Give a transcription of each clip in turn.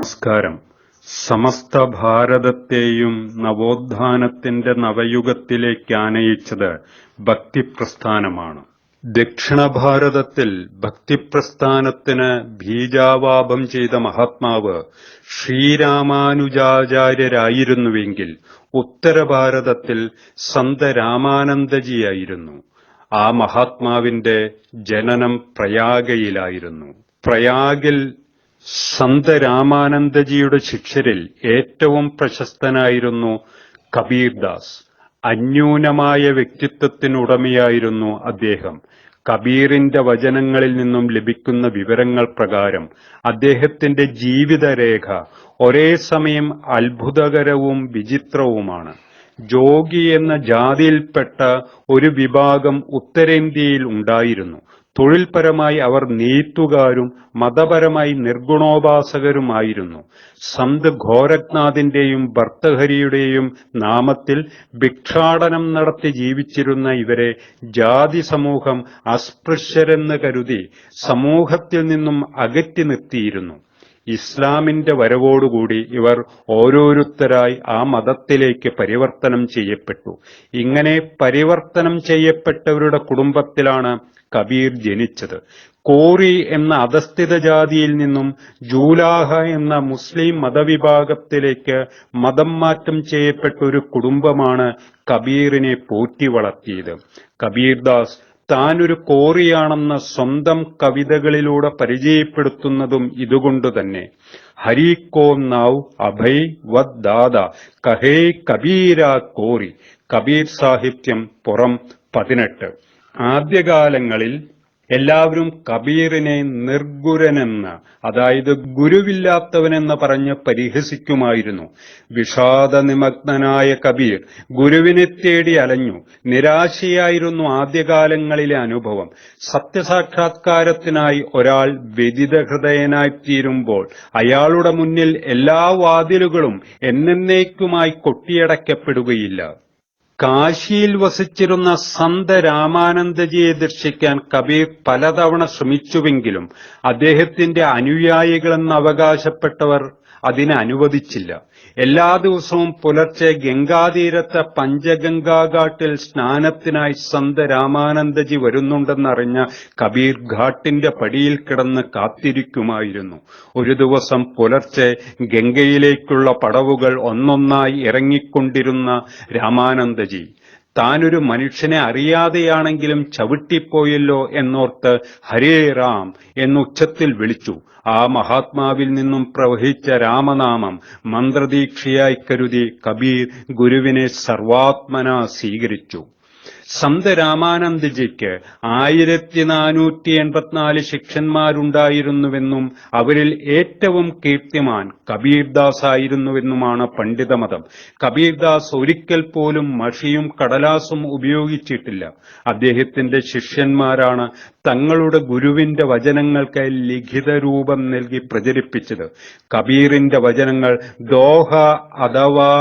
നമസ്കാരം. സമസ്ത ഭാരതത്തെയും നവോത്ഥാനത്തിന്റെ നവയുഗത്തിലേക്ക് ആനയിച്ചത് ഭക്തിപ്രസ്ഥാനമാണ്. ദക്ഷിണ ഭാരതത്തിൽ ഭക്തിപ്രസ്ഥാനത്തിന് ബീജാവാപം ചെയ്ത മഹാത്മാവ് ശ്രീരാമാനുജാചാര്യരായിരുന്നുവെങ്കിൽ ഉത്തരഭാരതത്തിൽ സന്ത് രാമാനന്ദജിയായിരുന്നു. ആ മഹാത്മാവിന്റെ ജനനം പ്രയാഗയിലായിരുന്നു. പ്രയാഗിൽ സന്ത് രാമാനന്ദജിയുടെ ശിഷ്യരിൽ ഏറ്റവും പ്രശസ്തനായിരുന്നു കബീർദാസ്. അന്യൂനമായ വ്യക്തിത്വത്തിനുടമയായിരുന്നു അദ്ദേഹം. കബീറിന്റെ വചനങ്ങളിൽ നിന്നും ലഭിക്കുന്ന വിവരങ്ങൾ പ്രകാരം അദ്ദേഹത്തിന്റെ ജീവിതരേഖ ഒരേ സമയം അത്ഭുതകരവും വിചിത്രവുമാണ്. ജോഗി എന്ന ജാതിയിൽപ്പെട്ട ഒരു വിഭാഗം ഉത്തരേന്ത്യയിൽ ഉണ്ടായിരുന്നു. തൊഴിൽപരമായി അവർ നെയ്ത്തുകാരും മതപരമായി നിർഗുണോപാസകരുമായിരുന്നു. സന്ത് ഗോരഖ്നാഥിന്റെയും ഭർത്തഹരിയുടെയും നാമത്തിൽ ഭിക്ഷാടനം നടത്തി ജീവിച്ചിരുന്ന ഇവരെ ജാതി സമൂഹം അസ്പൃശ്യരെന്ന് കരുതി സമൂഹത്തിൽ നിന്നും അകറ്റി നിർത്തിയിരുന്നു. ഇസ്ലാമിന്റെ വരവോടുകൂടി ഇവർ ഓരോരുത്തരായി ആ മതത്തിലേക്ക് പരിവർത്തനം ചെയ്യപ്പെട്ടു. ഇങ്ങനെ പരിവർത്തനം ചെയ്യപ്പെട്ടവരുടെ കുടുംബത്തിലാണ് കബീർ ജനിച്ചത്. കോറി എന്ന അധസ്ഥിത ജാതിയിൽ നിന്നും ജൂലാഹ എന്ന മുസ്ലിം മതവിഭാഗത്തിലേക്ക് മതം മാറ്റം ചെയ്യപ്പെട്ട ഒരു കുടുംബമാണ് കബീറിനെ പോറ്റി വളർത്തിയത്. കബീർദാസ് താനൊരു കോറിയാണെന്ന് സ്വന്തം കവിതകളിലൂടെ പരിചയപ്പെടുത്തുന്നതും ഇതുകൊണ്ടു തന്നെ. ഹരി കോ നാവ് അഭയ് വദ് ദാദ കഹേ കബീര കോറി. കബീർ സാഹിത്യം പുറം 18. ആദ്യകാലങ്ങളിൽ എല്ലാവരും കബീറിനെ നിർഗുരനെന്ന്, അതായത് ഗുരുവില്ലാത്തവനെന്ന് പറഞ്ഞ് പരിഹസിക്കുമായിരുന്നു. വിഷാദ നിമഗ്നനായ കബീർ ഗുരുവിനെ തേടി അലഞ്ഞു. നിരാശയായിരുന്നു ആദ്യകാലങ്ങളിലെ അനുഭവം. സത്യസാക്ഷാത്കാരത്തിനായി ഒരാൾ വ്യതിതഹൃദയനായിത്തീരുമ്പോൾ അയാളുടെ മുന്നിൽ എല്ലാ വാതിലുകളും എന്നേക്കുമായി കൊട്ടിയടക്കപ്പെടുകയില്ല. കാശിയിൽ വസിച്ചിരുന്ന സന്ത് രാമാനന്ദജിയെ ദർശിക്കാൻ കബീർ പലതവണ ശ്രമിച്ചുവെങ്കിലും അദ്ദേഹത്തിന്റെ അനുയായികളെന്ന് അവകാശപ്പെട്ടവർ അതിന് അനുവദിച്ചില്ല. എല്ലാ ദിവസവും പുലർച്ചെ ഗംഗാതീരത്തെ പഞ്ചഗംഗാഘാട്ടിൽ സ്നാനത്തിനായി സന്ത് രാമാനന്ദജി വരുന്നുണ്ടെന്നറിഞ്ഞ കബീർ ഘാട്ടിന്റെ പടിയിൽ കിടന്ന് കാത്തിരിക്കുമായിരുന്നു. ഒരു ദിവസം പുലർച്ചെ ഗംഗയിലേക്കുള്ള പടവുകൾ ഒന്നൊന്നായി ഇറങ്ങിക്കൊണ്ടിരുന്ന രാമാനന്ദജി താനൊരു മനുഷ്യനെ അറിയാതെയാണെങ്കിലും ചവിട്ടിപ്പോയല്ലോ എന്നോർത്ത് ഹരേ റാം എന്നുച്ചത്തിൽ വിളിച്ചു. ആ മഹാത്മാവിൽ നിന്നും പ്രവഹിച്ച രാമനാമം മന്ത്രദീക്ഷയായി കരുതി കബീർ ഗുരുവിനെ സർവാത്മനാ സ്വീകരിച്ചു. സന്ത് രാമാനന്ദജിക്ക് 1484 ശിഷ്യന്മാരുണ്ടായിരുന്നുവെന്നും അവരിൽ ഏറ്റവും കീർത്തിമാൻ കബീർദാസ് ആയിരുന്നുവെന്നുമാണ് പണ്ഡിതമതം. കബീർദാസ് ഒരിക്കൽ പോലും മഷിയും കടലാസും ഉപയോഗിച്ചിട്ടില്ല. അദ്ദേഹത്തിന്റെ ശിഷ്യന്മാരാണ് തങ്ങളുടെ ഗുരുവിന്റെ വചനങ്ങൾക്ക് ലിഖിത രൂപം നൽകി പ്രചരിപ്പിച്ചത്. കബീറിന്റെ വചനങ്ങൾ ദോഹ അഥവാ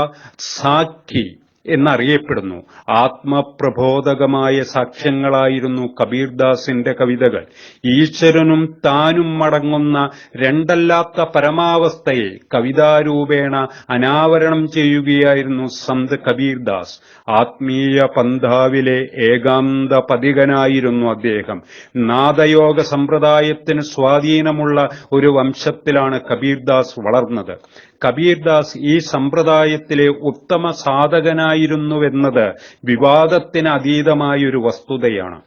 സാഖി എന്നറിയപ്പെടുന്നു. ആത്മപ്രബോധകമായ സാക്ഷ്യങ്ങളായിരുന്നു കബീർദാസിന്റെ കവിതകൾ. ഈശ്വരനും താനും മടങ്ങുന്ന രണ്ടല്ലാത്ത പരമാവസ്ഥയെ കവിതാരൂപേണ അനാവരണം ചെയ്യുകയായിരുന്നു സന്ത് കബീർദാസ്. ആത്മീയ പന്ഥാവിലെ ഏകാന്ത പതികനായിരുന്നു അദ്ദേഹം. നാദയോഗ സമ്പ്രദായത്തിന് സ്വാധീനമുള്ള ഒരു വംശത്തിലാണ് കബീർദാസ് വളർന്നത്. കബീർദാസ് ഈ സമ്പ്രദായത്തിലെ ഉത്തമ സാധകനായിരുന്നുവെന്നത് വിവാദത്തിന് അതീതമായൊരു വസ്തുതയാണ്.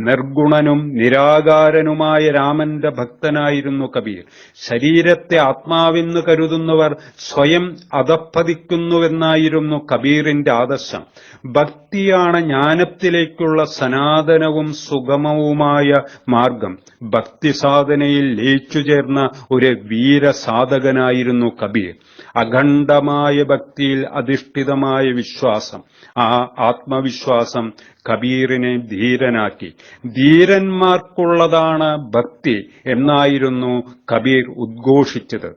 നിർഗുണനും നിരാകാരനുമായ രാമന്റെ ഭക്തനായിരുന്നു കബീർ. ശരീരത്തെ ആത്മാവെന്ന് കരുതുന്നവർ സ്വയം അധപ്പതിക്കുന്നുവെന്നായിരുന്നു കബീറിന്റെ ആദർശം. ഭക്തിയാണ് ജ്ഞാനത്തിലേക്കുള്ള സനാതനവും സുഗമവുമായ മാർഗം. ഭക്തി സാധനയിൽ ലയിച്ചു ചേർന്ന ഒരു വീരസാധകനായിരുന്നു കബീർ. അഖണ്ഡമായ ഭക്തിയിൽ അധിഷ്ഠിതമായ വിശ്വാസം, ആ ആത്മവിശ്വാസം കബീറിനെ ധീരനാക്കി. ധീരന്മാർക്കുള്ളതാണ് ഭക്തി എന്നായിരുന്നു കബീർ ഉദ്ഘോഷിച്ചത്.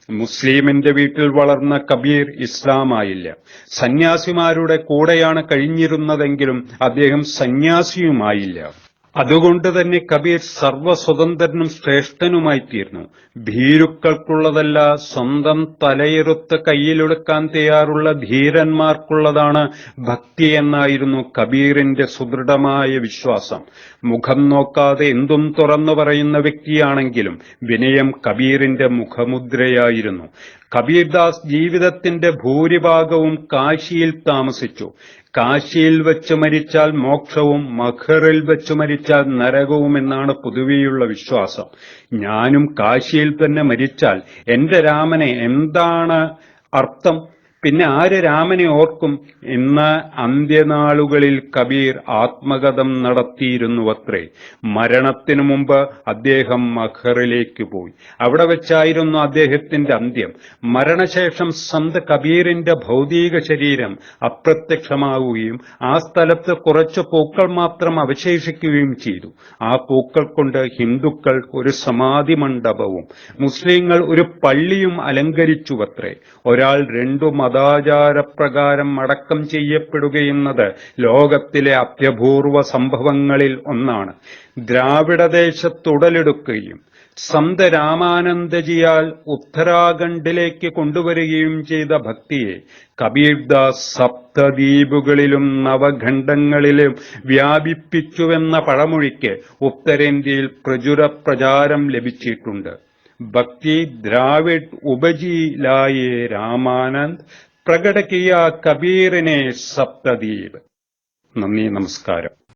മുസ്ലിമിന്റെ വീട്ടിൽ വളർന്ന കബീർ ഇസ്ലാമായില്ല. സന്യാസിമാരുടെ കൂടെയാണ് കഴിഞ്ഞിരുന്നതെങ്കിലും അദ്ദേഹം സന്യാസിയുമായില്ല. അതുകൊണ്ട് തന്നെ കബീർ സർവസ്വതന്ത്രനും ശ്രേഷ്ഠനുമായി തീർന്നു. ഭീരുക്കൾക്കുള്ളതല്ല, സ്വന്തം തലയെറുത്ത് കയ്യിലെടുക്കാൻ തയ്യാറുള്ള ധീരന്മാർക്കുള്ളതാണ് ഭക്തി എന്നായിരുന്നു കബീറിന്റെ സുദൃഢമായ വിശ്വാസം. മുഖം നോക്കാതെ എന്തും തുറന്നു പറയുന്ന വ്യക്തിയാണെങ്കിലും വിനയം കബീറിന്റെ മുഖമുദ്രയായിരുന്നു. കബീർദാസ് ജീവിതത്തിന്റെ ഭൂരിഭാഗവും കാശിയിൽ താമസിച്ചു. കാശിയിൽ വെച്ച് മരിച്ചാൽ മോക്ഷവും മഖറിൽ വെച്ച് മരിച്ചാൽ നരകവും എന്നാണ് പൊതുവെയുള്ള വിശ്വാസം. ഞാനും കാശിയിൽ തന്നെ മരിച്ചാൽ എന്റെ രാമനെ എന്താണ് അർത്ഥം? പിന്നെ ആര് രാമനെ ഓർക്കും? ഇന്ന് അന്ത്യനാളുകളിൽ കബീർ ആത്മകഥം നടത്തിയിരുന്നുവത്രേ. മരണത്തിനു മുമ്പ് അദ്ദേഹം മഖറിലേക്ക് പോയി. അവിടെ വെച്ചായിരുന്നു അദ്ദേഹത്തിന്റെ അന്ത്യം. മരണശേഷം സന്ത് കബീറിന്റെ ഭൗതിക ശരീരം അപ്രത്യക്ഷമാവുകയും ആ സ്ഥലത്ത് കുറച്ച് പൂക്കൾ മാത്രം അവശേഷിക്കുകയും ചെയ്തു. ആ പൂക്കൾ കൊണ്ട് ഹിന്ദുക്കൾ ഒരു സമാധി മണ്ഡപവും മുസ്ലിങ്ങൾ ഒരു പള്ളിയും അലങ്കരിച്ചുവത്രേ. ഒരാൾ രണ്ടു മതാചാരപ്രകാരം അടക്കം ചെയ്യപ്പെടുകയെന്നത് ലോകത്തിലെ അത്യപൂർവ സംഭവങ്ങളിൽ ഒന്നാണ്. ദ്രാവിഡദേശത്തുടലെടുക്കുകയും സന്ത് രാമാനന്ദജിയാൽ ഉത്തരാഖണ്ഡിലേക്ക് കൊണ്ടുവരികയും ചെയ്ത ഭക്തിയെ കബീർദാസ് സപ്തദ്വീപുകളിലും നവഖണ്ഡങ്ങളിലും വ്യാപിപ്പിച്ചുവെന്ന പഴമൊഴിക്ക് ഉത്തരേന്ത്യയിൽ പ്രചാരം ലഭിച്ചിട്ടുണ്ട്. ഭക്തി ദ്രാവിഡ് ഉപജി ലായേ രാമാനന്ദ് പ്രകട കിയ കബീറിനെ സപ്തദ്വീപ്. നന്ദി, നമസ്കാരം.